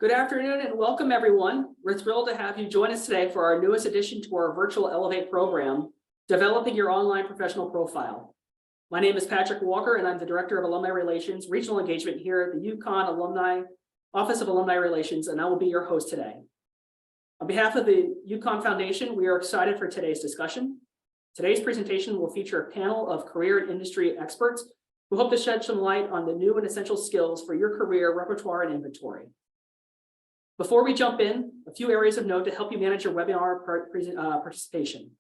Good afternoon and welcome everyone. We're thrilled to have you join us today for our newest addition to our virtual Elevate program, Developing Your Online Professional Profile. My name is Patrick Walker and I'm the Director of Alumni Relations, Regional Engagement here at the UConn Office of Alumni Relations, and I will be your host today. On behalf of the UConn Foundation, we are excited for today's discussion. Today's presentation will feature a panel of career and industry experts who hope to shed some light on the new and essential skills for your career repertoire and inventory. Before we jump in, a few areas of note to help you manage your webinar participation.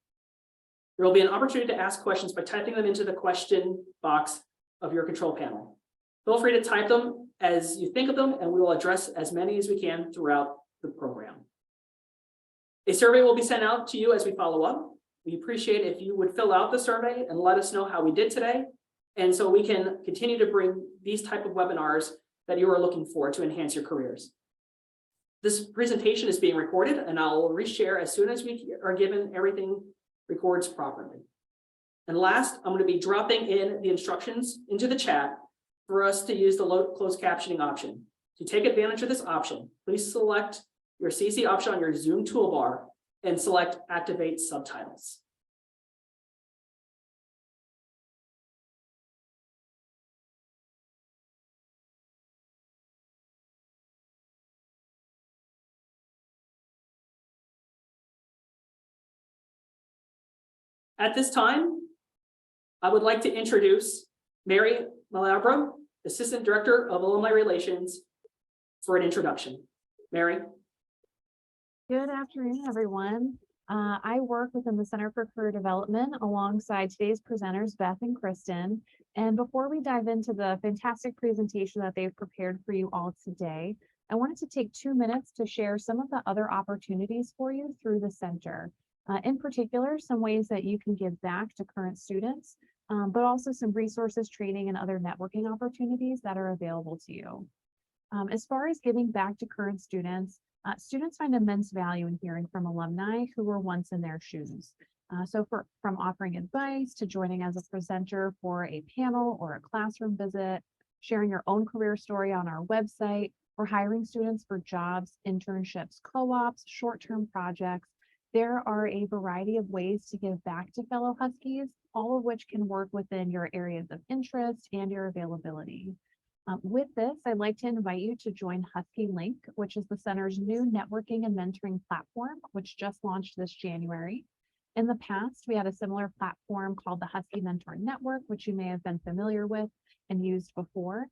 There will be an opportunity to ask questions by typing them into the question box of your control panel. Feel free to type them as you think of them, and we will address as many as we can throughout the program. A survey will be sent out to you as we follow up. We appreciate if you would fill out the survey and let us know how we did today, and so we can continue to bring these type of webinars that you are looking for to enhance your careers. This presentation is being recorded and I'll reshare as soon as we are given everything records properly. And last, I'm going to be dropping in the instructions into the chat for us to use the closed captioning option. To take advantage of this option, please select your CC option on your Zoom toolbar and select Activate Subtitles. At this time, I would like to introduce Mary Malabra, Assistant Director of Alumni Relations, for an introduction. Mary. Good afternoon, everyone. I work within the Center for Career Development alongside today's presenters, Beth and Kristen. And before we dive into the fantastic presentation that they've prepared for you all today, I wanted to take 2 minutes to share some of the other opportunities for you through the center. In particular, some ways that you can give back to current students, but also some resources, training, and other networking opportunities that are available to you. As far as giving back to current students, students find immense value in hearing from alumni who were once in their shoes. From offering advice to joining as a presenter for a panel or a classroom visit, sharing your own career story on our website, or hiring students for jobs, internships, co-ops, short-term projects, there are a variety of ways to give back to fellow Huskies, all of which can work within your areas of interest and your availability. With this, I'd like to invite you to join Husky Link, which is the center's new networking and mentoring platform, which just launched this January. In the past, we had a similar platform called the Husky Mentor Network, which you may have been familiar with and used before.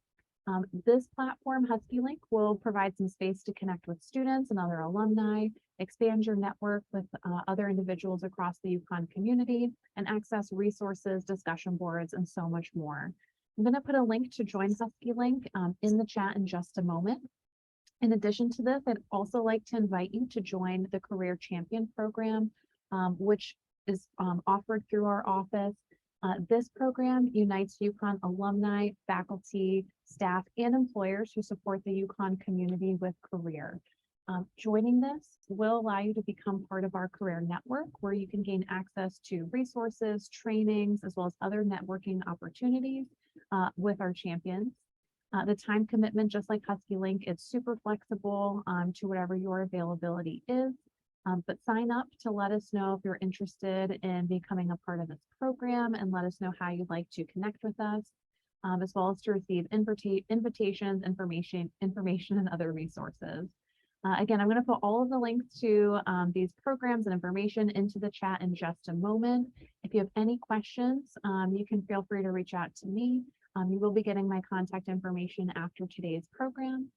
This platform, Husky Link, will provide some space to connect with students and other alumni, expand your network with other individuals across the UConn community, and access resources, discussion boards, and so much more. I'm going to put a link to join Husky Link in the chat in just a moment. In addition to this, I'd also like to invite you to join the Career Champion program, which is offered through our office. This program unites UConn alumni, faculty, staff, and employers who support the UConn community with career. Joining this will allow you to become part of our career network, where you can gain access to resources, trainings, as well as other networking opportunities with our champions. The time commitment, just like Husky Link, it's super flexible to whatever your availability is. But sign up to let us know if you're interested in becoming a part of this program, and let us know how you'd like to connect with us, as well as to receive invitations, information, and other resources. Again, I'm going to put all of the links to these programs and information into the chat in just a moment. If you have any questions, you can feel free to reach out to me. You will be getting my contact information after today's program.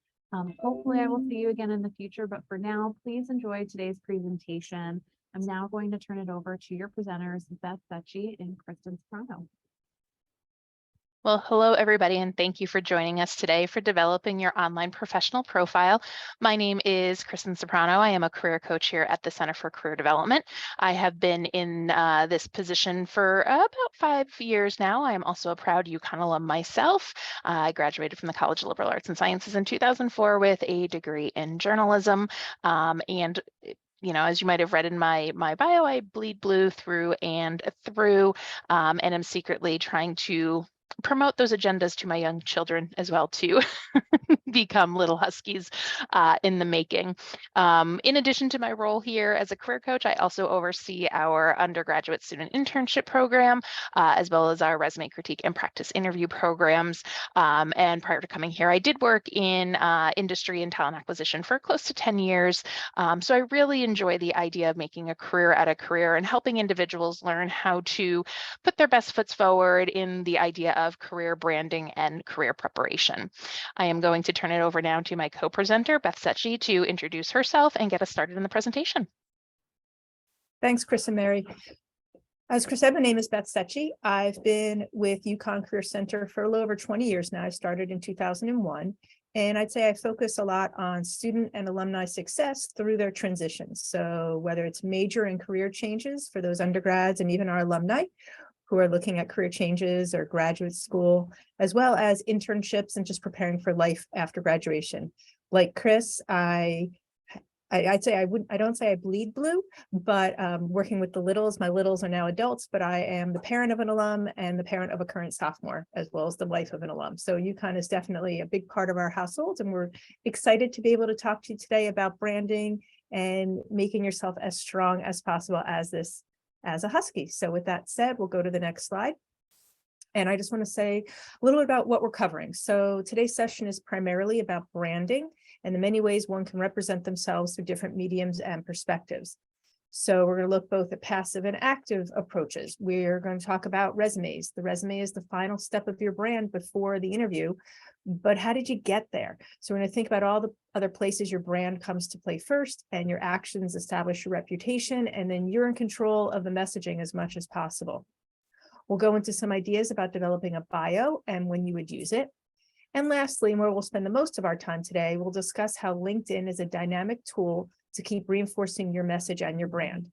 Hopefully I will see you again in the future, but for now, please enjoy today's presentation. I'm now going to turn it over to your presenters, Beth SETTJE and KRISTEN SOPRANO. Well, hello, everybody, and thank you for joining us today for developing your online professional profile. My name is KRISTEN SOPRANO. I am a career coach here at the Center for Career Development. I have been in this position for about 5 years now. I am also a proud UConn alum myself. I graduated from the College of Liberal Arts and Sciences in 2004 with a degree in journalism. And you know, as you might have read in my bio, I bleed blue through and through, and am secretly trying to promote those agendas to my young children as well to become little huskies in the making. In addition to my role here as a career coach, I also oversee our undergraduate student internship program, as well as our resume critique and practice interview programs. And prior to coming here, I did work in industry and talent acquisition for close to 10 years. So I really enjoy the idea of making a career out of career and helping individuals learn how to put their best foot forward in the idea of career branding and career preparation. I am going to turn it over now to my co-presenter, Beth SETTJE, to introduce herself and get us started in the presentation. Thanks, Chris and Mary. As Chris said, my name is Beth SETTJE. I've been with UConn Career Center for a little over 20 years now. I started in 2001. And I'd say I focus a lot on student and alumni success through their transitions. So whether it's major and career changes for those undergrads and even our alumni who are looking at career changes or graduate school, as well as internships and just preparing for life after graduation. Like Chris, I'd say I don't say I bleed blue, but working with the littles, my littles are now adults, but I am the parent of an alum and the parent of a current sophomore, as well as the wife of an alum. So UConn is definitely a big part of our household, and we're excited to be able to talk to you today about branding and making yourself as strong as possible as a husky. So with that said, we'll go to the next slide. And I just want to say a little bit about what we're covering. So today's session is primarily about branding and the many ways one can represent themselves through different mediums and perspectives. So we're going to look both at passive and active approaches. We're going to talk about resumes. The resume is the final step of your brand before the interview, but how did you get there? So we're going to think about all the other places your brand comes to play first, and your actions establish your reputation, and then you're in control of the messaging as much as possible. We'll go into some ideas about developing a bio and when you would use it. And lastly, and where we'll spend the most of our time today, we'll discuss how LinkedIn is a dynamic tool to keep reinforcing your message and your brand.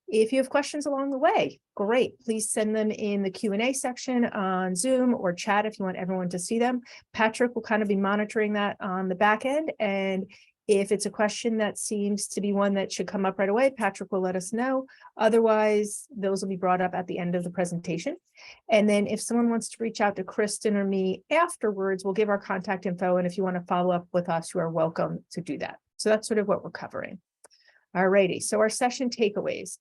If you have questions along the way, great. Please send them in the Q&A section on Zoom or chat if you want everyone to see them. Patrick will kind of be monitoring that on the back end. And if it's a question that seems to be one that should come up right away, Patrick will let us know. Otherwise, those will be brought up at the end of the presentation. And then if someone wants to reach out to Kristen or me afterwards, we'll give our contact info. And if you want to follow up with us, you are welcome to do that. So that's sort of what we're covering. All righty. So our session takeaways.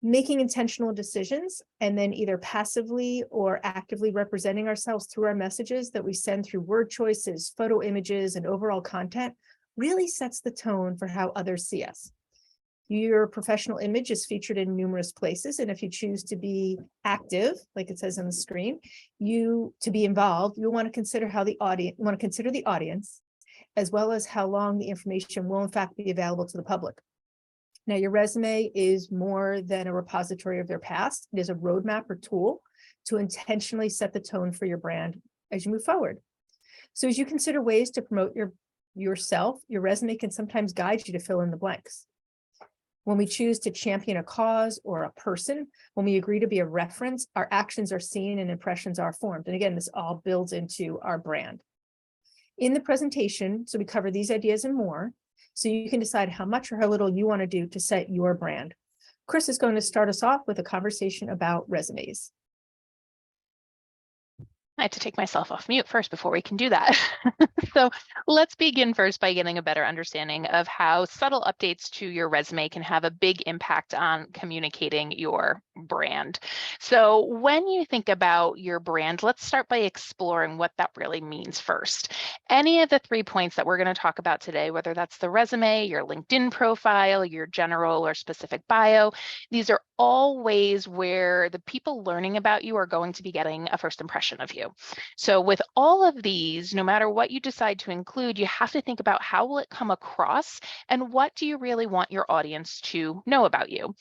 Making intentional decisions and then either passively or actively representing ourselves through our messages that we send through word choices, photo images, and overall content really sets the tone for how others see us. Your professional image is featured in numerous places, and if you choose to be active, like it says on the screen, to be involved, you want to consider the audience, as well as how long the information will in fact be available to the public. Now, your resume is more than a repository of their past. It is a roadmap or tool to intentionally set the tone for your brand as you move forward. So as you consider ways to promote yourself, your resume can sometimes guide you to fill in the blanks. When we choose to champion a cause or a person, when we agree to be a reference, our actions are seen and impressions are formed. And again, this all builds into our brand. In the presentation, so we cover these ideas and more, so you can decide how much or how little you want to do to set your brand. Chris is going to start us off with a conversation about resumes. I had to take myself off mute first before we can do that. So let's begin first by getting a better understanding of how subtle updates to your resume can have a big impact on communicating your brand. So when you think about your brand, let's start by exploring what that really means first. Any of the 3 points that we're going to talk about today, whether that's the resume, your LinkedIn profile, your general or specific bio, these are all ways where the people learning about you are going to be getting a first impression of you. So with all of these, no matter what you decide to include, you have to think about how will it come across and what do you really want your audience to know about you.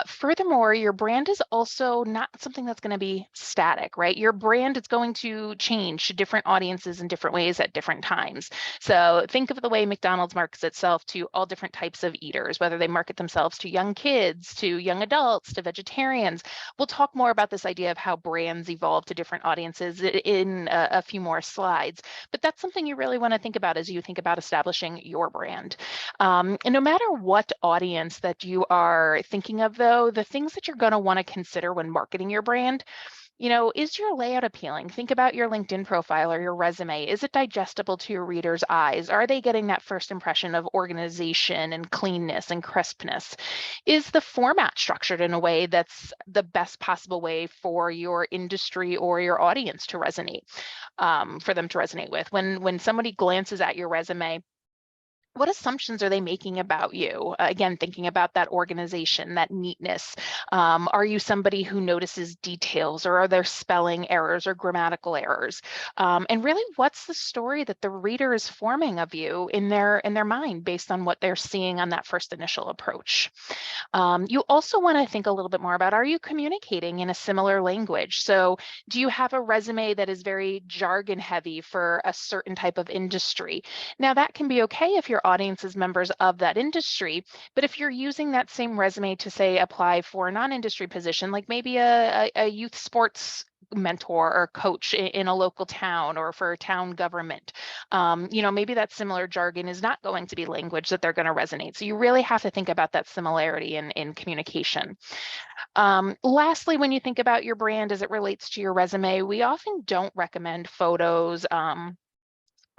Furthermore, your brand is also not something that's going to be static, right? Your brand is going to change to different audiences in different ways at different times. So think of the way McDonald's markets itself to all different types of eaters, whether they market themselves to young kids, to young adults, to vegetarians. We'll talk more about this idea of how brands evolve to different audiences in a few more slides, but that's something you really want to think about as you think about establishing your brand. And no matter what audience that you are thinking of, though, the things that you're going to want to consider when marketing your brand, Is your layout appealing? Think about your LinkedIn profile or your resume. Is it digestible to your readers' eyes? Are they getting that first impression of organization and cleanness and crispness? Is the format structured in a way that's the best possible way for your industry or your audience to resonate, for them to resonate with? When somebody glances at your resume, what assumptions are they making about you? Again, thinking about that organization, that neatness. Are you somebody who notices details, or are there spelling errors or grammatical errors? And really, what's the story that the reader is forming of you in their mind based on what they're seeing on that first initial approach? You also want to think a little bit more about, are you communicating in a similar language? So do you have a resume that is very jargon heavy for a certain type of industry? Now, that can be okay if your audience is members of that industry, but if you're using that same resume to, say, apply for a non-industry position, like maybe a youth sports mentor or coach in a local town or for a town government, maybe that similar jargon is not going to be language that they're going to resonate. So you really have to think about that similarity in communication. Lastly, when you think about your brand as it relates to your resume, we often don't recommend photos,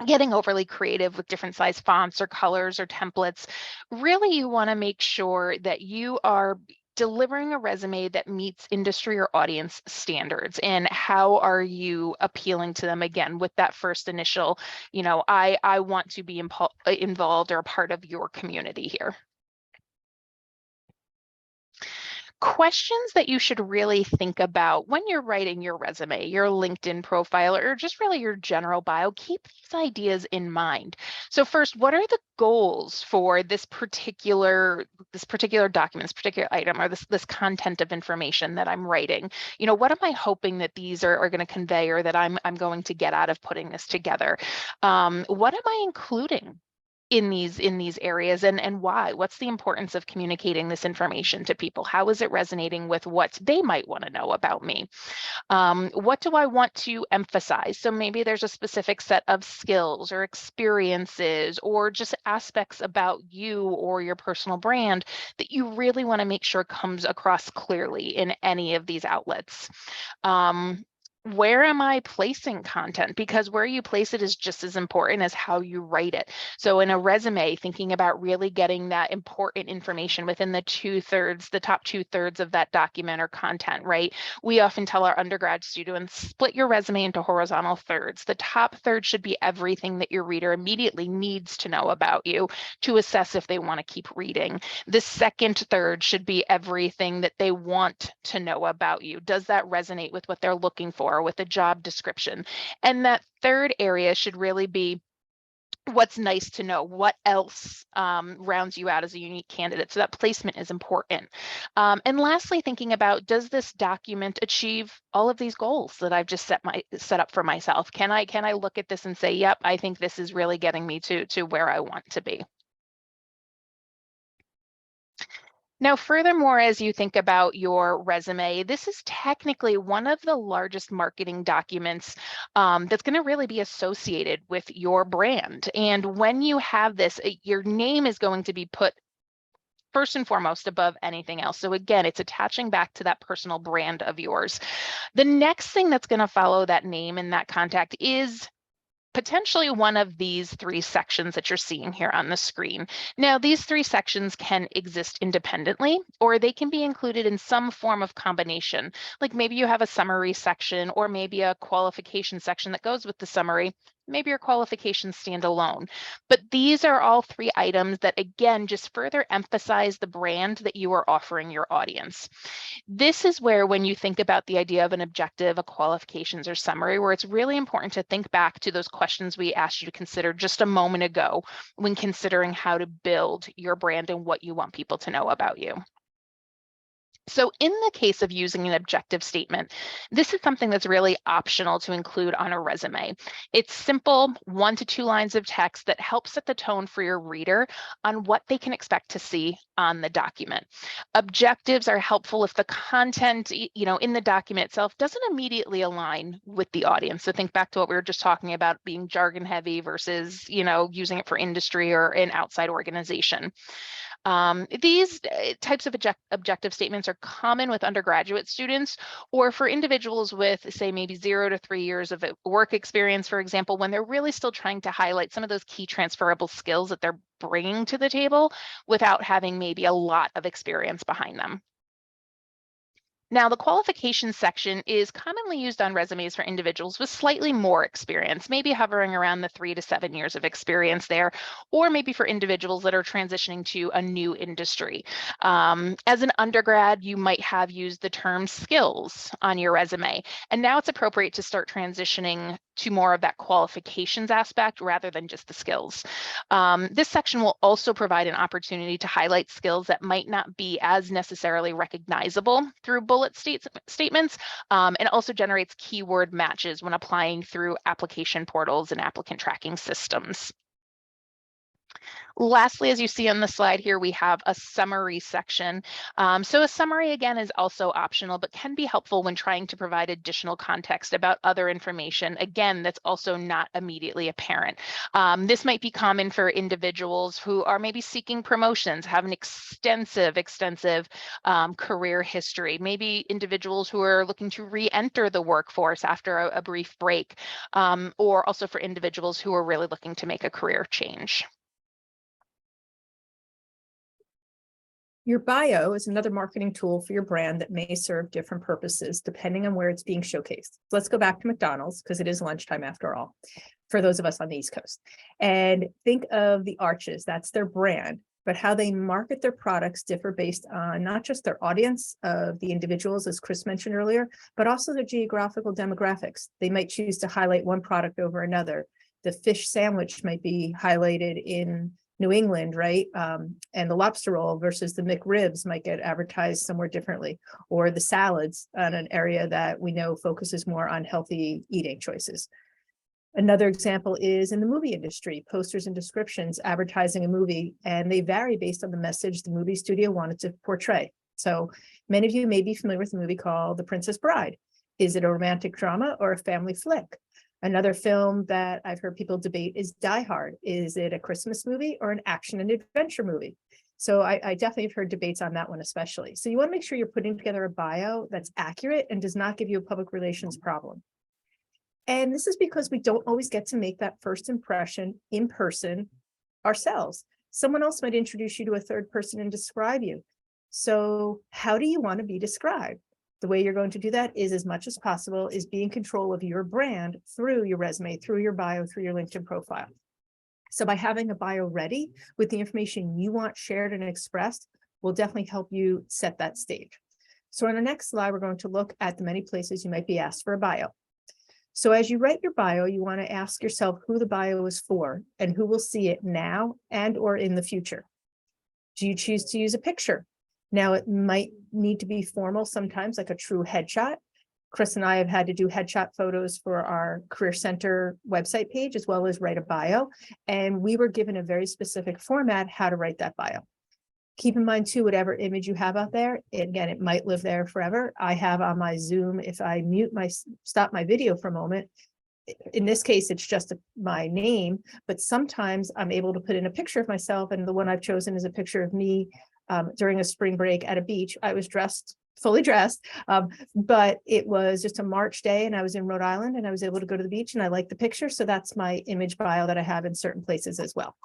getting overly creative with different size fonts or colors or templates. Really, you want to make sure that you are delivering a resume that meets industry or audience standards. And how are you appealing to them, again, with that first initial, I want to be involved or a part of your community here. Questions that you should really think about when you're writing your resume, your LinkedIn profile, or just really your general bio. Keep these ideas in mind. So first, what are the goals for this particular document, this particular item, or this content of information that I'm writing? What am I hoping that these are going to convey, or that I'm going to get out of putting this together? What am I including in these areas, and why? What's the importance of communicating this information to people? How is it resonating with what they might want to know about me? What do I want to emphasize? So maybe there's a specific set of skills or experiences or just aspects about you or your personal brand that you really want to make sure comes across clearly in any of these outlets. Where am I placing content? Because where you place it is just as important as how you write it. So in a resume, thinking about really getting that important information within the top 2/3 of that document or content, right? We often tell our undergrad students, split your resume into horizontal thirds. The top third should be everything that your reader immediately needs to know about you to assess if they want to keep reading. The second third should be everything that they want to know about you. Does that resonate with what they're looking for, with a job description? And that third area should really be what's nice to know, what else rounds you out as a unique candidate. So that placement is important. And lastly, thinking about, does this document achieve all of these goals that I've just set up for myself? Can I look at this and say, yep, I think this is really getting me to where I want to be? Now, furthermore, as you think about your resume, this is technically one of the largest marketing documents that's going to really be associated with your brand. And when you have this, your name is going to be put first and foremost above anything else. So again, it's attaching back to that personal brand of yours. The next thing that's going to follow that name and that contact is potentially one of these 3 sections that you're seeing here on the screen. Now, these 3 sections can exist independently, or they can be included in some form of combination. Like maybe you have a summary section, or maybe a qualification section that goes with the summary. Maybe your qualifications stand alone. But these are all 3 items that, again, just further emphasize the brand that you are offering your audience. This is where, when you think about the idea of an objective, a qualifications, or summary, where it's really important to think back to those questions we asked you to consider just a moment ago when considering how to build your brand and what you want people to know about you. So in the case of using an objective statement, this is something that's really optional to include on a resume. It's simple 1 to 2 lines of text that helps set the tone for your reader on what they can expect to see on the document. Objectives are helpful if the content, in the document itself doesn't immediately align with the audience. So think back to what we were just talking about, being jargon heavy versus, using it for industry or an outside organization. These types of objective statements are common with undergraduate students, or for individuals with, say, maybe 0 to 3 years of work experience, for example, when they're really still trying to highlight some of those key transferable skills that they're bringing to the table without having maybe a lot of experience behind them. Now, the qualifications section is commonly used on resumes for individuals with slightly more experience, maybe hovering around the 3 to 7 years of experience there, or maybe for individuals that are transitioning to a new industry. As an undergrad, you might have used the term skills on your resume, and now it's appropriate to start transitioning to more of that qualifications aspect rather than just the skills. This section will also provide an opportunity to highlight skills that might not be as necessarily recognizable through bullet statements, and also generates keyword matches when applying through application portals and applicant tracking systems. Lastly, as you see on the slide here, we have a summary section. So a summary, again, is also optional, but can be helpful when trying to provide additional context about other information, again, that's also not immediately apparent. This might be common for individuals who are maybe seeking promotions, have an extensive career history, maybe individuals who are looking to re-enter the workforce after a brief break, or also for individuals who are really looking to make a career change. Your bio is another marketing tool for your brand that may serve different purposes depending on where it's being showcased. Let's go back to McDonald's because it is lunchtime after all, for those of us on the East Coast. And think of the arches, that's their brand, but how they market their products differ based on not just their audience of the individuals, as Chris mentioned earlier, but also their geographical demographics. They might choose to highlight one product over another. The fish sandwich might be highlighted in New England, right? And the lobster roll versus the McRibs might get advertised somewhere differently, or the salads on an area that we know focuses more on healthy eating choices. Another example is in the movie industry, posters and descriptions advertising a movie, and they vary based on the message the movie studio wanted to portray. So many of you may be familiar with a movie called The Princess Bride. Is it a romantic drama or a family flick? Another film that I've heard people debate is Die Hard. Is it a Christmas movie or an action and adventure movie? So I definitely have heard debates on that one especially. So you want to make sure you're putting together a bio that's accurate and does not give you a public relations problem. And this is because we don't always get to make that first impression in person ourselves. Someone else might introduce you to a third person and describe you. So how do you want to be described? The way you're going to do that is, as much as possible, is be in control of your brand through your resume, through your bio, through your LinkedIn profile. So by having a bio ready with the information you want shared and expressed will definitely help you set that stage. So on the next slide, we're going to look at the many places you might be asked for a bio. So as you write your bio, you want to ask yourself who the bio is for and who will see it now and or in the future. Do you choose to use a picture? Now, it might need to be formal sometimes, like a true headshot. Chris and I have had to do headshot photos for our Career Center website page, as well as write a bio. And we were given a very specific format how to write that bio. Keep in mind too, whatever image you have out there, again, it might live there forever. I have on my Zoom, if I stop my video for a moment, in this case, it's just my name, but sometimes I'm able to put in a picture of myself. And the one I've chosen is a picture of me during a spring break at a beach. I was fully dressed, but it was just a March day and I was in Rhode Island and I was able to go to the beach and I like the picture. So that's my image bio that I have in certain places as well.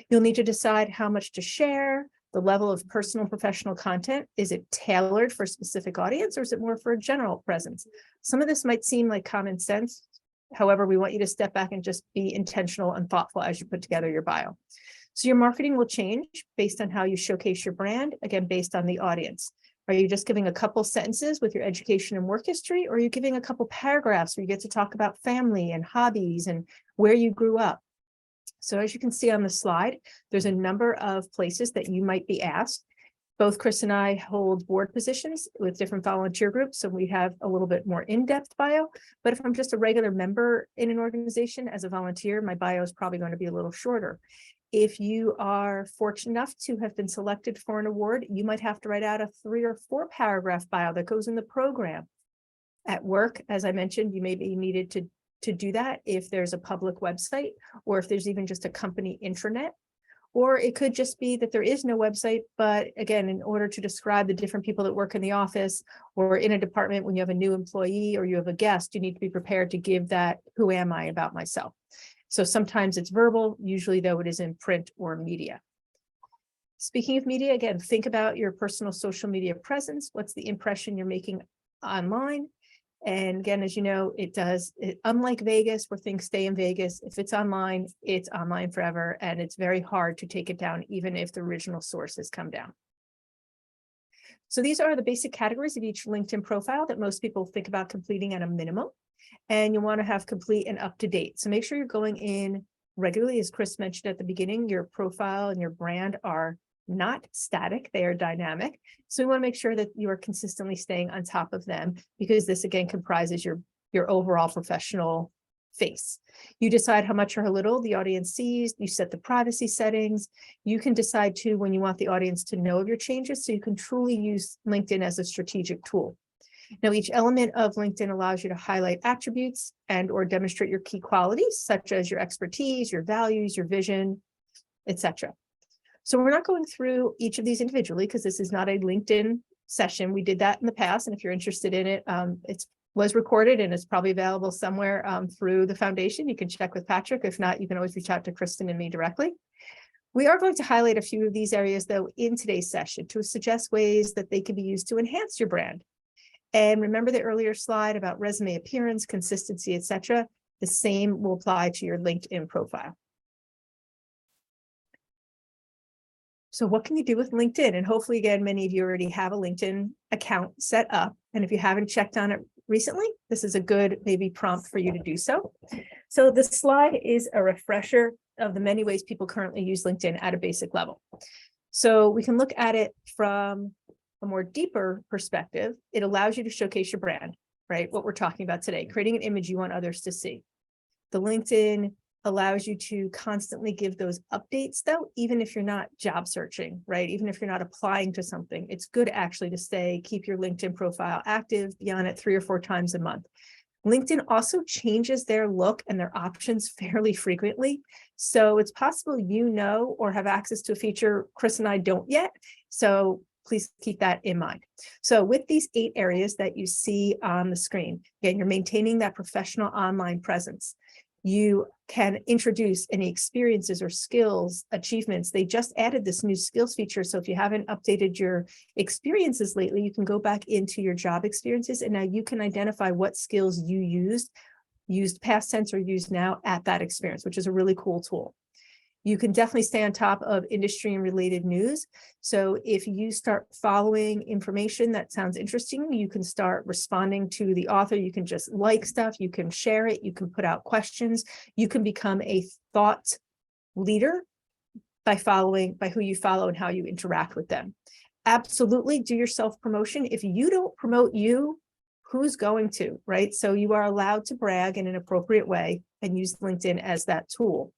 You'll need to decide how much to share, the level of personal and professional content. Is it tailored for a specific audience or is it more for a general presence? Some of this might seem like common sense. However, we want you to step back and just be intentional and thoughtful as you put together your bio. So your marketing will change based on how you showcase your brand, again, based on the audience. Are you just giving a couple sentences with your education and work history, or are you giving a couple paragraphs where you get to talk about family and hobbies and where you grew up? So as you can see on the slide, there's a number of places that you might be asked. Both Chris and I hold board positions with different volunteer groups, so we have a little bit more in-depth bio. But if I'm just a regular member in an organization as a volunteer, my bio is probably going to be a little shorter. If you are fortunate enough to have been selected for an award, you might have to write out a 3 or 4 paragraph bio that goes in the program. At work, as I mentioned, you may be needed to do that if there's a public website or if there's even just a company intranet. Or it could just be that there is no website, but again, in order to describe the different people that work in the office or in a department, when you have a new employee or you have a guest, you need to be prepared to give that, who am I about myself? So sometimes it's verbal, usually though it is in print or media. Speaking of media, again, think about your personal social media presence. What's the impression you're making online? And again, as you know, unlike Vegas, where things stay in Vegas, if it's online forever, and it's very hard to take it down, even if the original sources come down. So these are the basic categories of each LinkedIn profile that most people think about completing at a minimum. And you want to have complete and up to date. So make sure you're going in regularly. As Chris mentioned at the beginning, your profile and your brand are not static, they are dynamic. So we want to make sure that you are consistently staying on top of them, because this again comprises your overall professional face. You decide how much or how little the audience sees, you set the privacy settings. You can decide too when you want the audience to know of your changes, so you can truly use LinkedIn as a strategic tool. Now, each element of LinkedIn allows you to highlight attributes and or demonstrate your key qualities, such as your expertise, your values, your vision, etc. So we're not going through each of these individually because this is not a LinkedIn session. We did that in the past, and if you're interested in it, it was recorded and it's probably available somewhere through the foundation. You can check with Patrick. If not, you can always reach out to Kristen and me directly. We are going to highlight a few of these areas, though, in today's session to suggest ways that they can be used to enhance your brand. And remember the earlier slide about resume appearance, consistency, etc. The same will apply to your LinkedIn profile. So what can you do with LinkedIn? And hopefully, again, many of you already have a LinkedIn account set up. And if you haven't checked on it recently, this is a good maybe prompt for you to do so. So this slide is a refresher of the many ways people currently use LinkedIn at a basic level. So we can look at it from a more deeper perspective. It allows you to showcase your brand, right? What we're talking about today, creating an image you want others to see. The LinkedIn allows you to constantly give those updates, though, even if you're not job searching, right? Even if you're not applying to something, it's good actually to keep your LinkedIn profile active, be on it 3 or 4 times a month. LinkedIn also changes their look and their options fairly frequently. So it's possible you know or have access to a feature Chris and I don't yet. So please keep that in mind. So with these 8 areas that you see on the screen, again, you're maintaining that professional online presence. You can introduce any experiences or skills, achievements. They just added this new skills feature. So if you haven't updated your experiences lately, you can go back into your job experiences, and now you can identify what skills you used past tense or used now at that experience, which is a really cool tool. You can definitely stay on top of industry and related news. So if you start following information that sounds interesting, you can start responding to the author. You can just like stuff, you can share it, you can put out questions, you can become a thought leader by who you follow and how you interact with them. Absolutely do your self-promotion. If you don't promote you, who's going to, right? So you are allowed to brag in an appropriate way and use LinkedIn as that tool.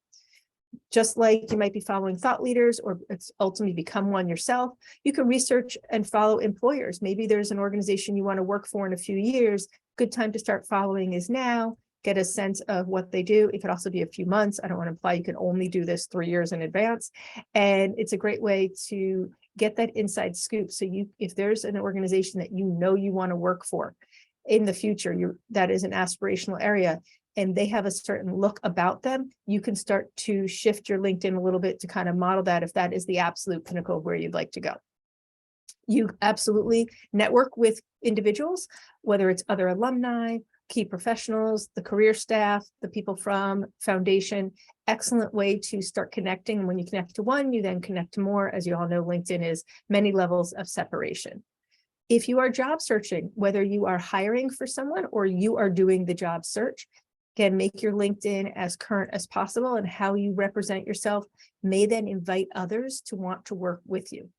Just like you might be following thought leaders or it's ultimately become one yourself, you can research and follow employers. Maybe there's an organization you want to work for in a few years. Good time to start following is now. Get a sense of what they do. It could also be a few months. I don't want to imply you can only do this 3 years in advance. And it's a great way to get that inside scoop. So if there's an organization that you know you want to work for in the future, that is an aspirational area, and they have a certain look about them, you can start to shift your LinkedIn a little bit to kind of model that if that is the absolute pinnacle of where you'd like to go. You absolutely network with individuals, whether it's other alumni, key professionals, the career staff, the people from foundation. Excellent way to start connecting. And when you connect to one, you then connect to more. As you all know, LinkedIn is many levels of separation. If you are job searching, whether you are hiring for someone or you are doing the job search, again, make your LinkedIn as current as possible, and how you represent yourself may then invite others to want to work with you.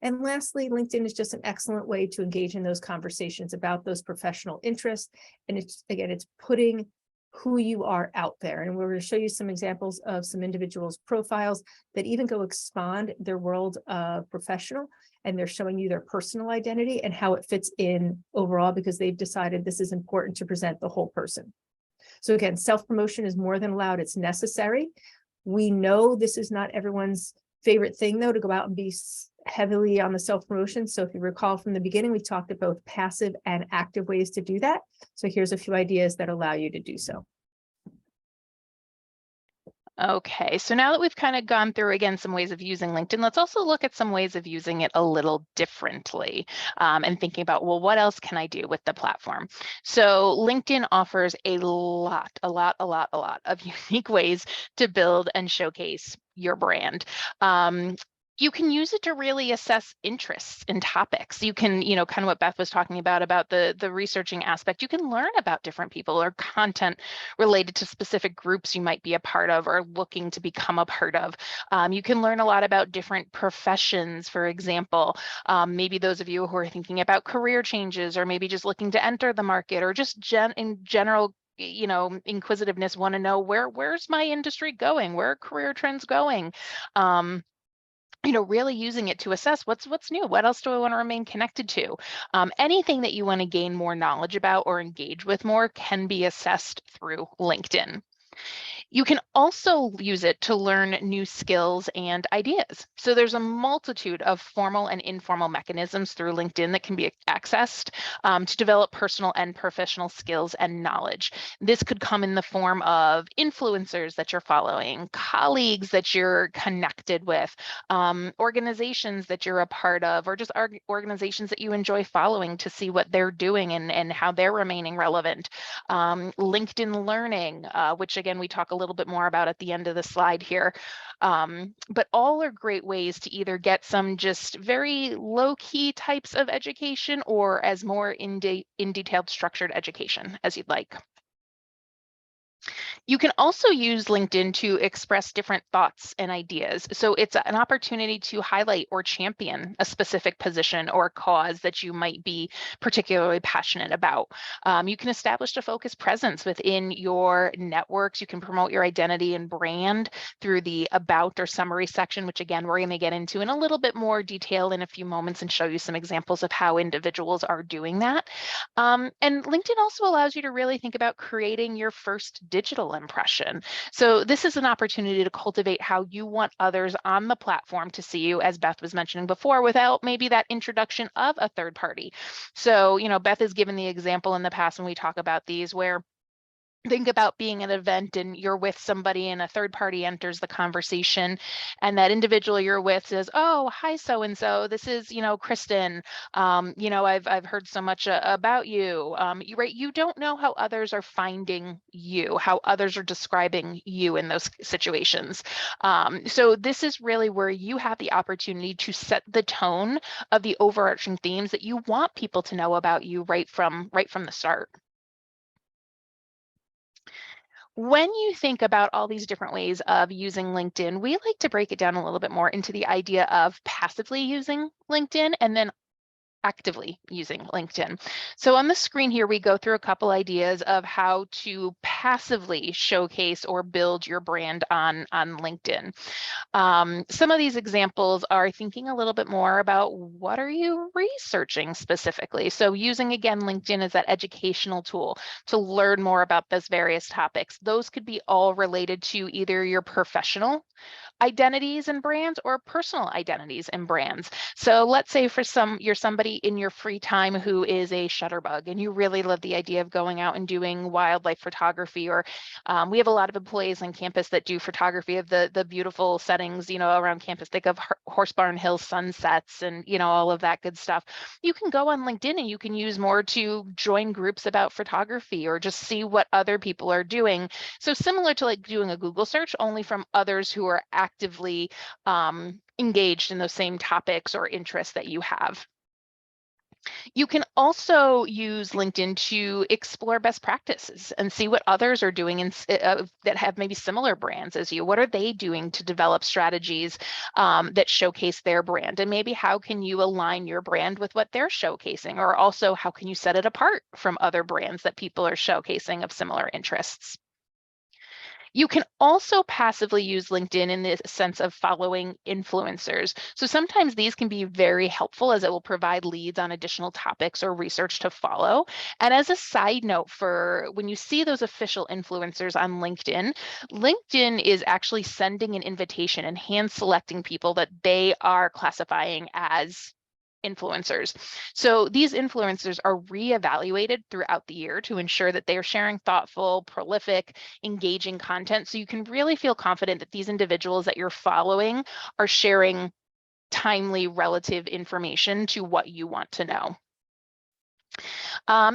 And lastly, LinkedIn is just an excellent way to engage in those conversations about those professional interests. And it's putting who you are out there. And we're going to show you some examples of some individuals' profiles that even go expand their world of professional, and they're showing you their personal identity and how it fits in overall, because they've decided this is important to present the whole person. So again, self-promotion is more than allowed. It's necessary. We know this is not everyone's favorite thing, though, to go out and be heavily on the self-promotion. So if you recall from the beginning, we talked about both passive and active ways to do that. So here's a few ideas that allow you to do so. Okay, so now that we've kind of gone through again some ways of using LinkedIn, let's also look at some ways of using it a little differently and thinking about, well, what else can I do with the platform? So LinkedIn offers a lot of unique ways to build and showcase your brand. You can use it to really assess interests in topics. You can, kind of what Beth was talking about the researching aspect. You can learn about different people or content related to specific groups you might be a part of or looking to become a part of. You can learn a lot about different professions, for example. Maybe those of you who are thinking about career changes or maybe just looking to enter the market or just in general, inquisitiveness, want to know where's my industry going? Where are career trends going? Really using it to assess what's new, what else do I want to remain connected to? Anything that you want to gain more knowledge about or engage with more can be assessed through LinkedIn. You can also use it to learn new skills and ideas. So there's a multitude of formal and informal mechanisms through LinkedIn that can be accessed to develop personal and professional skills and knowledge. This could come in the form of influencers that you're following, colleagues that you're connected with, organizations that you're a part of, or just organizations that you enjoy following to see what they're doing and how they're remaining relevant. LinkedIn Learning, which again, we talk a little bit more about at the end of the slide here. But all are great ways to either get some just very low-key types of education or as more in detailed structured education as you'd like. You can also use LinkedIn to express different thoughts and ideas. So it's an opportunity to highlight or champion a specific position or cause that you might be particularly passionate about. You can establish a focused presence within your networks. You can promote your identity and brand through the about or summary section, which again, we're going to get into in a little bit more detail in a few moments and show you some examples of how individuals are doing that. And LinkedIn also allows you to really think about creating your first digital impression. So this is an opportunity to cultivate how you want others on the platform to see you, as Beth was mentioning before, without maybe that introduction of a third party. So, Beth has given the example in the past when we talk about these where think about being at an event and you're with somebody and a third party enters the conversation and that individual you're with says, oh, hi, so-and-so, this is, KRISTEN. I've heard so much about you. You don't know how others are finding you, how others are describing you in those situations. So this is really where you have the opportunity to set the tone of the overarching themes that you want people to know about you right from the start. When you think about all these different ways of using LinkedIn, we like to break it down a little bit more into the idea of passively using LinkedIn and then actively using LinkedIn. So on the screen here, we go through a couple ideas of how to passively showcase or build your brand on LinkedIn. Some of these examples are thinking a little bit more about what are you researching specifically. So using, again, LinkedIn as that educational tool to learn more about those various topics. Those could be all related to either your professional identities and brands or personal identities and brands. So let's say you're somebody in your free time who is a shutterbug and you really love the idea of going out and doing wildlife photography, or we have a lot of employees on campus that do photography of the beautiful settings, around campus. Think of Horsebarn Hill sunsets and, all of that good stuff. You can go on LinkedIn and you can use more to join groups about photography or just see what other people are doing. So similar to like doing a Google search, only from others who are actively engaged in those same topics or interests that you have. You can also use LinkedIn to explore best practices and see what others are doing that have maybe similar brands as you. What are they doing to develop strategies that showcase their brand? And maybe how can you align your brand with what they're showcasing? Or also how can you set it apart from other brands that people are showcasing of similar interests? You can also passively use LinkedIn in the sense of following influencers. So sometimes these can be very helpful as it will provide leads on additional topics or research to follow. And as a side note, for when you see those official influencers on LinkedIn, LinkedIn is actually sending an invitation and hand selecting people that they are classifying as influencers. So these influencers are reevaluated throughout the year to ensure that they are sharing thoughtful, prolific, engaging content. So you can really feel confident that these individuals that you're following are sharing timely, relative information to what you want to know.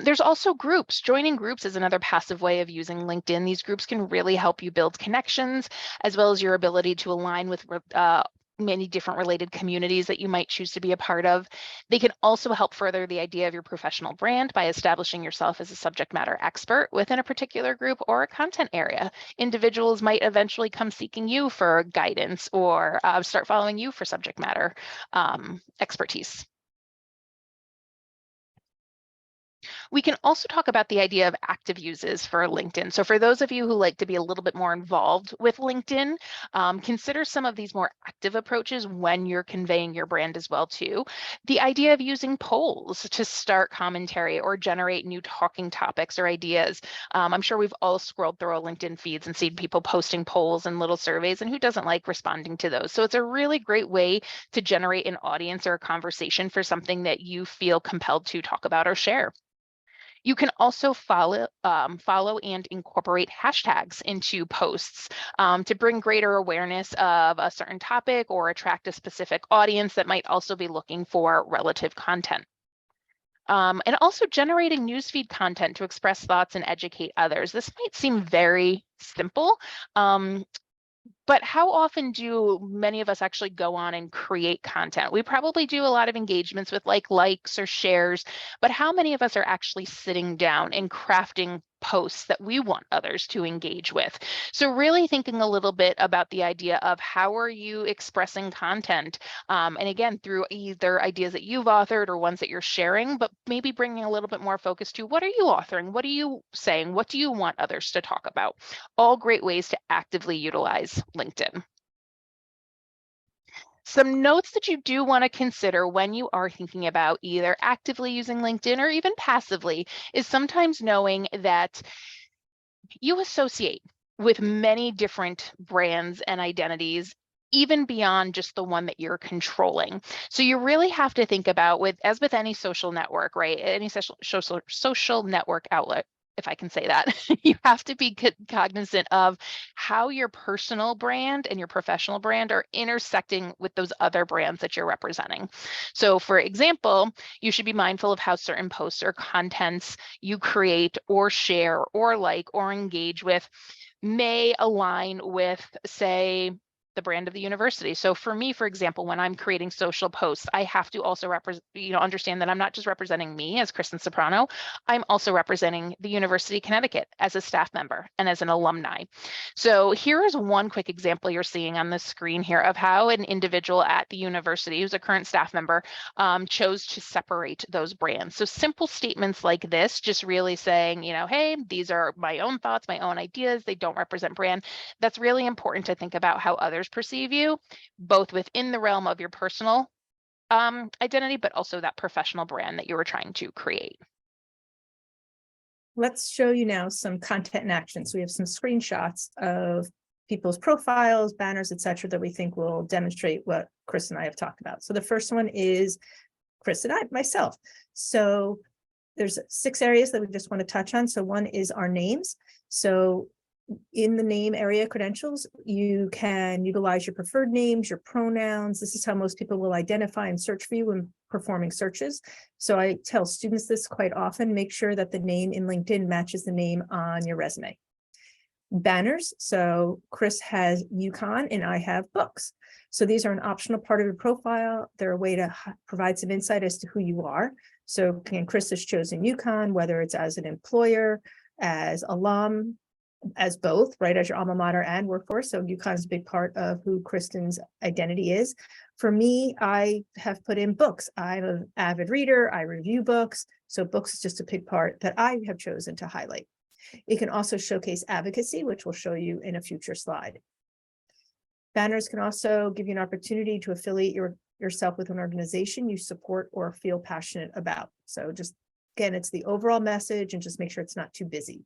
There's also groups. Joining groups is another passive way of using LinkedIn. These groups can really help you build connections, as well as your ability to align with many different related communities that you might choose to be a part of. They can also help further the idea of your professional brand by establishing yourself as a subject matter expert within a particular group or a content area. Individuals might eventually come seeking you for guidance or start following you for subject matter expertise. We can also talk about the idea of active uses for LinkedIn. So for those of you who like to be a little bit more involved with LinkedIn, consider some of these more active approaches when you're conveying your brand as well too. The idea of using polls to start commentary or generate new talking topics or ideas. I'm sure we've all scrolled through our LinkedIn feeds and seen people posting polls and little surveys, and who doesn't like responding to those? So it's a really great way to generate an audience or a conversation for something that you feel compelled to talk about or share. You can also follow and incorporate hashtags into posts to bring greater awareness of a certain topic or attract a specific audience that might also be looking for relative content. And also generating newsfeed content to express thoughts and educate others. This might seem very simple, but how often do many of us actually go on and create content? We probably do a lot of engagements with likes or shares, but how many of us are actually sitting down and crafting posts that we want others to engage with? So really thinking a little bit about the idea of how are you expressing content? And again, through either ideas that you've authored or ones that you're sharing, but maybe bringing a little bit more focus to what are you authoring? What are you saying? What do you want others to talk about? All great ways to actively utilize LinkedIn. Some notes that you do want to consider when you are thinking about either actively using LinkedIn or even passively is sometimes knowing that you associate with many different brands and identities, even beyond just the one that you're controlling. So you really have to think about, as with any social network, right? Any social network outlet, if I can say that, you have to be cognizant of how your personal brand and your professional brand are intersecting with those other brands that you're representing. So for example, you should be mindful of how certain posts or contents you create or share or like or engage with may align with, say, the brand of the university. So for me, for example, when I'm creating social posts, I have to also understand that I'm not just representing me as KRISTEN Soprano, I'm also representing the University of Connecticut as a staff member and as an alumni. So here is one quick example you're seeing on the screen here of how an individual at the university who's a current staff member chose to separate those brands. So simple statements like this, just really saying, hey, these are my own thoughts, my own ideas, they don't represent brand. That's really important to think about how others perceive you, both within the realm of your personal identity, but also that professional brand that you were trying to create. Let's show you now some content in action. So we have some screenshots of people's profiles, banners, etc., that we think will demonstrate what Chris and I have talked about. So the first one is Chris and I, myself. So there's 6 areas that we just want to touch on. So one is our names. So in the name area credentials, you can utilize your preferred names, your pronouns. This is how most people will identify and search for you when performing searches. So I tell students this quite often, make sure that the name in LinkedIn matches the name on your resume. Banners. So Chris has UConn and I have books. So these are an optional part of your profile. They're a way to provide some insight as to who you are. So Chris has chosen UConn, whether it's as an employer, as alum, as both, right, as your alma mater and workforce. So UConn is a big part of who KRISTEN's identity is. For me, I have put in books. I'm an avid reader. I review books. So books is just a big part that I have chosen to highlight. It can also showcase advocacy, which we'll show you in a future slide. Banners can also give you an opportunity to affiliate yourself with an organization you support or feel passionate about. So just, again, it's the overall message, and just make sure it's not too busy.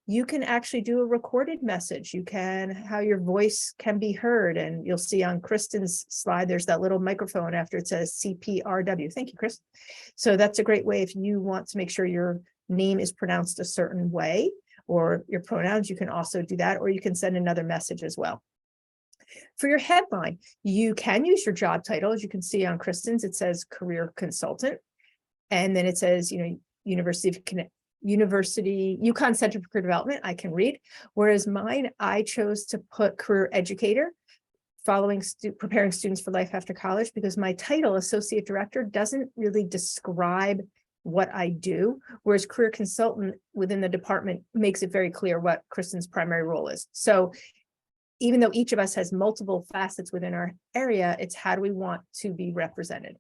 You can actually do a recorded message. You can, how your voice can be heard. And you'll see on KRISTEN's slide, there's that little microphone after it says CPRW. Thank you, Chris. So that's a great way if you want to make sure your name is pronounced a certain way, or your pronouns, you can also do that, or you can send another message as well. For your headline, you can use your job title. As you can see on KRISTEN's, it says career consultant. And then it says, UConn Center for Career Development, I can read. Whereas mine, I chose to put career educator, preparing students for life after college, because my title, associate director, doesn't really describe what I do, whereas career consultant within the department makes it very clear what KRISTEN's primary role is. So even though each of us has multiple facets within our area, it's how do we want to be represented.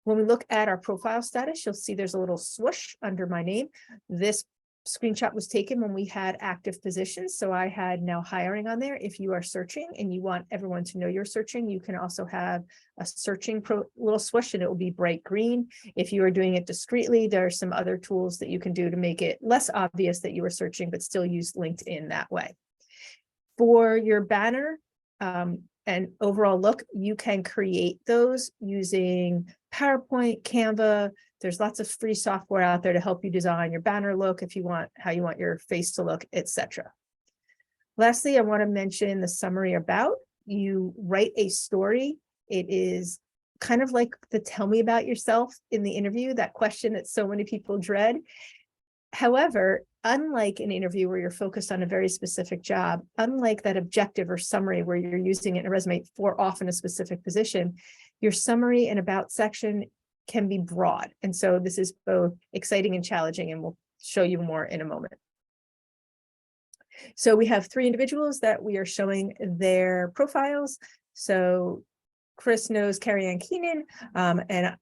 When we look at our profile status, you'll see there's a little swoosh under my name. This screenshot was taken when we had active positions. So I had now hiring on there. If you are searching and you want everyone to know you're searching, you can also have a searching little swoosh, and it will be bright green. If you are doing it discreetly, there are some other tools that you can do to make it less obvious that you are searching, but still use LinkedIn that way. For your banner and overall look, you can create those using PowerPoint, Canva. There's lots of free software out there to help you design your banner look if you want, how you want your face to look, etc. Lastly, I want to mention the summary about. You write a story. It is kind of like the tell me about yourself in the interview, that question that so many people dread. However, unlike an interview where you're focused on a very specific job, unlike that objective or summary where you're using it in a resume for often a specific position, your summary and about section can be broad. And so this is both exciting and challenging, and we'll show you more in a moment. So we have 3 individuals that we are showing their profiles. So Chris knows Carrie Ann Keenan, and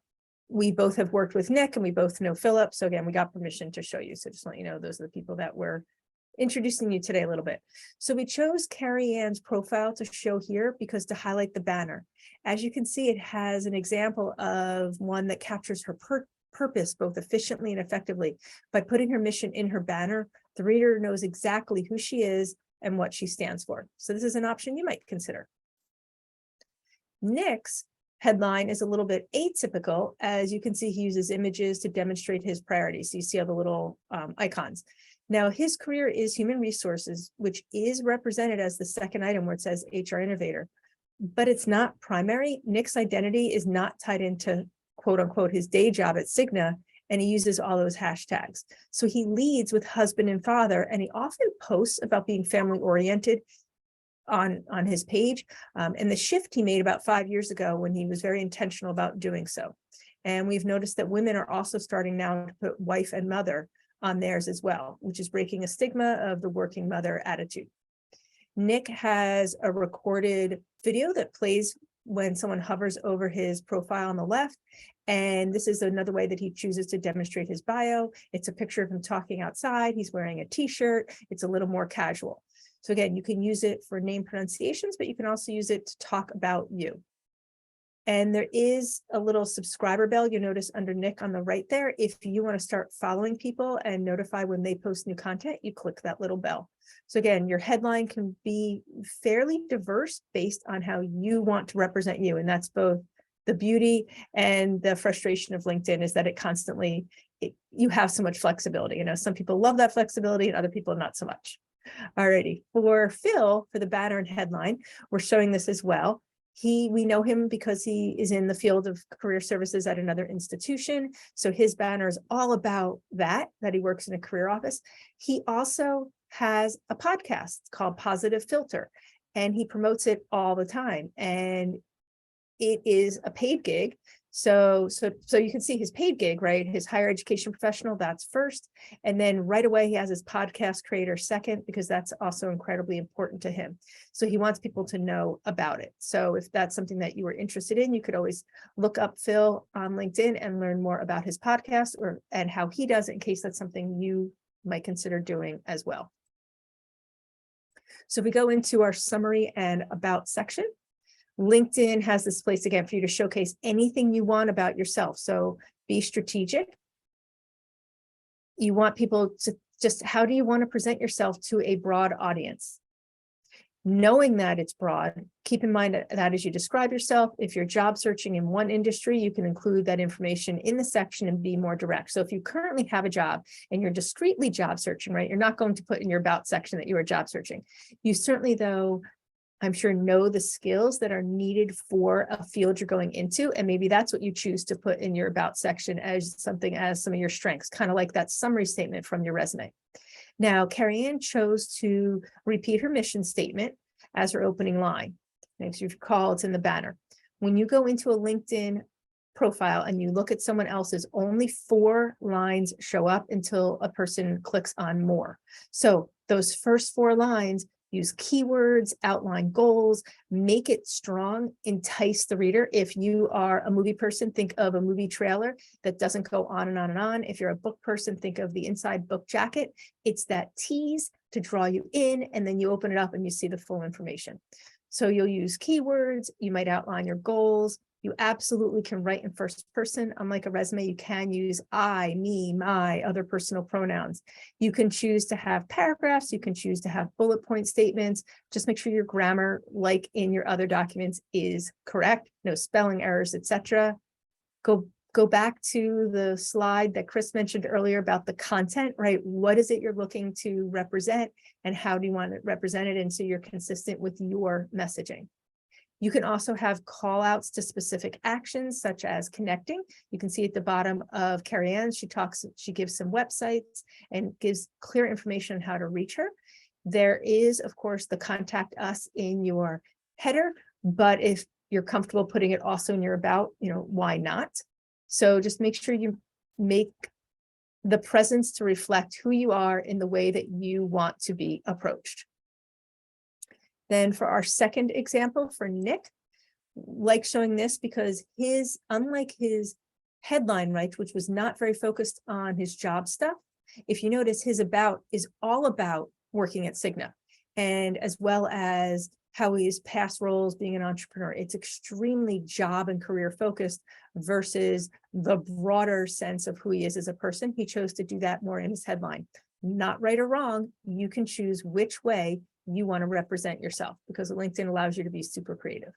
we both have worked with Nick, and we both know Philip. So again, we got permission to show you. So just let you know, those are the people that we're introducing you today a little bit. So we chose Carrie Ann's profile to show here because to highlight the banner. As you can see, it has an example of one that captures her purpose both efficiently and effectively. By putting her mission in her banner, the reader knows exactly who she is and what she stands for. So this is an option you might consider. Nick's headline is a little bit atypical. As you can see, he uses images to demonstrate his priorities. So you see all the little icons. Now, his career is human resources, which is represented as the second item where it says HR innovator, but it's not primary. Nick's identity is not tied into quote unquote his day job at Cigna, and he uses all those hashtags. So he leads with husband and father, and he often posts about being family oriented on his page, and the shift he made about 5 years ago when he was very intentional about doing so. And we've noticed that women are also starting now to put wife and mother on theirs as well, which is breaking a stigma of the working mother attitude. Nick has a recorded video that plays when someone hovers over his profile on the left. And this is another way that he chooses to demonstrate his bio. It's a picture of him talking outside. He's wearing a t-shirt. It's a little more casual. So again, you can use it for name pronunciations, but you can also use it to talk about you. And there is a little subscriber bell you notice under Nick on the right there. If you want to start following people and notify when they post new content, you click that little bell. So again, your headline can be fairly diverse based on how you want to represent you. And that's both the beauty and the frustration of LinkedIn, is that it constantly, you have so much flexibility. You know, some people love that flexibility and other people not so much. Alrighty, for Phil, for the banner and headline, we're showing this as well. We know him because he is in the field of career services at another institution. So his banner is all about that he works in a career office. He also has a podcast called Positive Filter, and he promotes it all the time. And it is a paid gig. So you can see his paid gig, right? His higher education professional, that's first. And then right away, he has his podcast creator second, because that's also incredibly important to him. So he wants people to know about it. So if that's something that you were interested in, you could always look up Phil on LinkedIn and learn more about his podcast and how he does it, in case that's something you might consider doing as well. So if we go into our summary and about section, LinkedIn has this place again for you to showcase anything you want about yourself. So be strategic. You want people to just, how do you want to present yourself to a broad audience? Knowing that it's broad, keep in mind that as you describe yourself, if you're job searching in one industry, you can include that information in the section and be more direct. So if you currently have a job and you're discreetly job searching, right, you're not going to put in your about section that you are job searching. You certainly, though, I'm sure, know the skills that are needed for a field you're going into. And maybe that's what you choose to put in your about section as something, as some of your strengths, kind of like that summary statement from your resume. Now, Carrie-Ann chose to repeat her mission statement as her opening line. As you recall, it's in the banner. When you go into a LinkedIn profile and you look at someone else's, only 4 lines show up until a person clicks on more. So those first 4 lines, use keywords, outline goals, make it strong, entice the reader. If you are a movie person, think of a movie trailer that doesn't go on and on and on. If you're a book person, think of the inside book jacket. It's that tease to draw you in, and then you open it up and you see the full information. So you'll use keywords, you might outline your goals. You absolutely can write in first person. Unlike a resume, you can use I, me, my, other personal pronouns. You can choose to have paragraphs. You can choose to have bullet point statements. Just make sure your grammar, like in your other documents, is correct. No spelling errors, etc. Go back to the slide that Chris mentioned earlier about the content, right? What is it you're looking to represent and how do you want it represented? And so you're consistent with your messaging. You can also have call outs to specific actions such as connecting. You can see at the bottom of Carrie-Ann, she gives some websites and gives clear information on how to reach her. There is, of course, the contact us in your header, but if you're comfortable putting it also in your about, why not? So just make sure you make the presence to reflect who you are in the way that you want to be approached. Then for our second example for Nick, like showing this because unlike his headline, right, which was not very focused on his job stuff, if you notice his about is all about working at Cigna and as well as how his past roles being an entrepreneur. It's extremely job and career focused versus the broader sense of who he is as a person. He chose to do that more in his headline. Not right or wrong. You can choose which way you want to represent yourself because LinkedIn allows you to be super creative.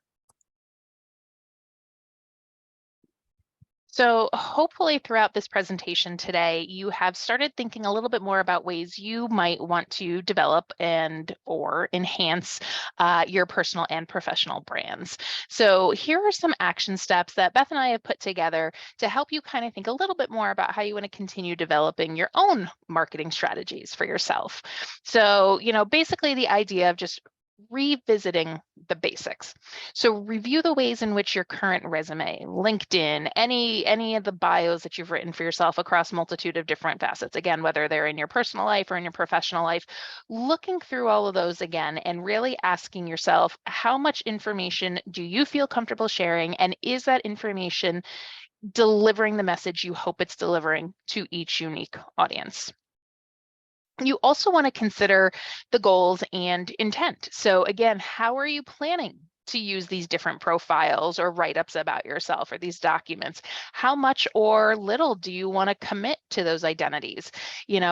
So hopefully throughout this presentation today, you have started thinking a little bit more about ways you might want to develop or enhance your personal and professional brands. So here are some action steps that Beth and I have put together to help you kind of think a little bit more about how you want to continue developing your own marketing strategies for yourself. So, basically the idea of just revisiting the basics. So review the ways in which your current resume, LinkedIn, any of the bios that you've written for yourself across a multitude of different facets, again, whether they're in your personal life or in your professional life, looking through all of those again and really asking yourself, how much information do you feel comfortable sharing? And is that information delivering the message you hope it's delivering to each unique audience? You also want to consider the goals and intent. So again, how are you planning to use these different profiles or write-ups about yourself or these documents? How much or little do you want to commit to those identities?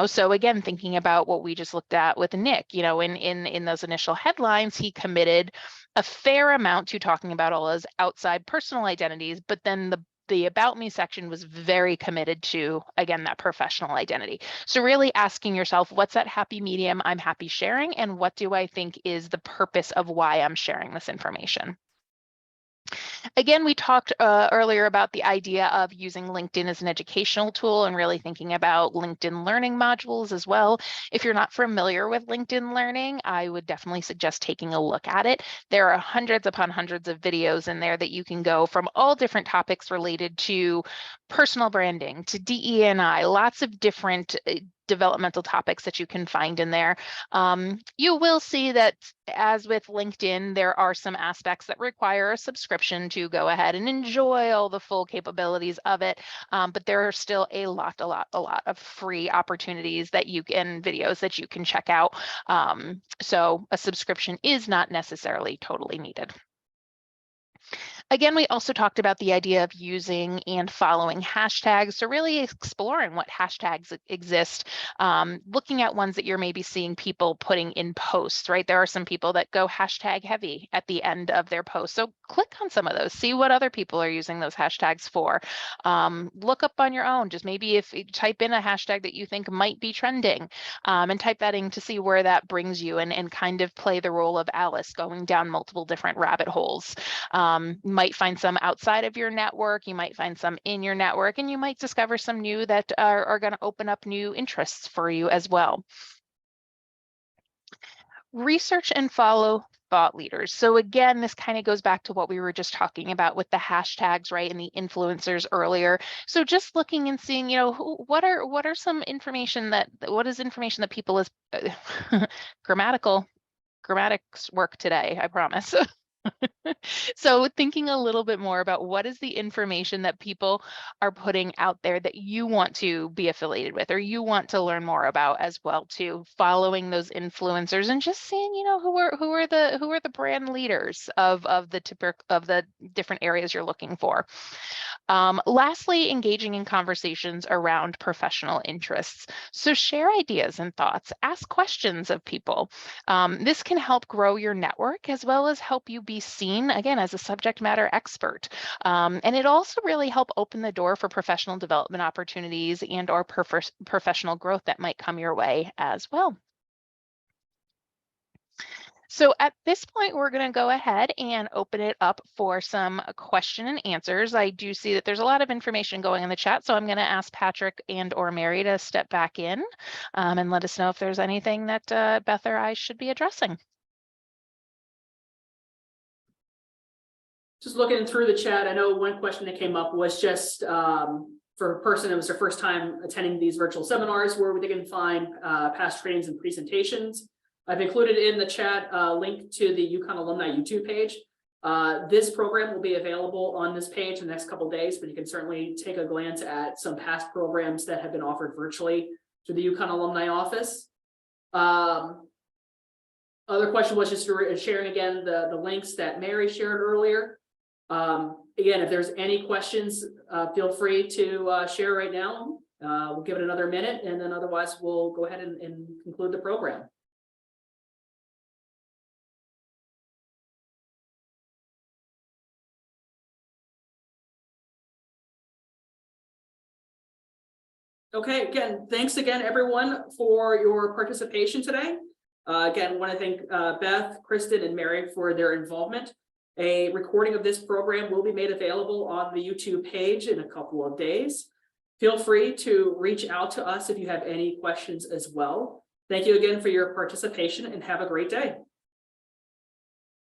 So again, thinking about what we just looked at with Nick, in those initial headlines, he committed a fair amount to talking about all his outside personal identities, but then the About Me section was very committed to, again, that professional identity. So really asking yourself, what's that happy medium I'm happy sharing? And what do I think is the purpose of why I'm sharing this information? Again, we talked earlier about the idea of using LinkedIn as an educational tool and really thinking about LinkedIn learning modules as well. If you're not familiar with LinkedIn Learning, I would definitely suggest taking a look at it. There are hundreds upon hundreds of videos in there that you can go from all different topics related to personal branding, to DE&I, lots of different developmental topics that you can find in there. You will see that, as with LinkedIn, there are some aspects that require a subscription to go ahead and enjoy all the full capabilities of it. But there are still a lot of free opportunities that you can, videos that you can check out. So a subscription is not necessarily totally needed. Again, we also talked about the idea of using and following hashtags, so really exploring what hashtags exist, looking at ones that you're maybe seeing people putting in posts, right? There are some people that go hashtag heavy at the end of their posts. So click on some of those, see what other people are using those hashtags for. Look up on your own, just maybe if you type in a hashtag that you think might be trending, and type that in to see where that brings you, and kind of play the role of Alice, going down multiple different rabbit holes. Might find some outside of your network, you might find some in your network, and you might discover some new that are going to open up new interests for you as well. Research and follow thought leaders. So again, this kind of goes back to what we were just talking about with the hashtags, right, and the influencers earlier. So just looking and seeing, you know, what are some information what is information that people is grammatics work today, I promise. So thinking a little bit more about what is the information that people are putting out there that you want to be affiliated with, or you want to learn more about as well too, following those influencers and just seeing, you know, who are the brand leaders of the different areas you're looking for. Lastly, engaging in conversations around professional interests. So share ideas and thoughts, ask questions of people. This can help grow your network as well as help you be seen, again, as a subject matter expert. And it also really help open the door for professional development opportunities and or professional growth that might come your way as well. So at this point, we're going to go ahead and open it up for some question and answers. I do see that there's a lot of information going in the chat, so I'm going to ask Patrick and or Mary to step back in and let us know if there's anything that Beth or I should be addressing. Just looking through the chat, I know one question that came up was just for a person that was their first time attending these virtual seminars, where they can find past trainings and presentations. I've included in the chat a link to the UConn alumni YouTube page. This program will be available on this page in the next couple of days, but you can certainly take a glance at some past programs that have been offered virtually through the UConn alumni office. Other question was just sharing again the links that Mary shared earlier. Again, if there's any questions, feel free to share right now. We'll give it another minute, and then otherwise we'll go ahead and conclude the program. Okay, again, thanks again, everyone, for your participation today. Again, I want to thank Beth, Kristen, and Mary for their involvement. A recording of this program will be made available on the YouTube page in a couple of days. Feel free to reach out to us if you have any questions as well. Thank you again for your participation, and have a great day.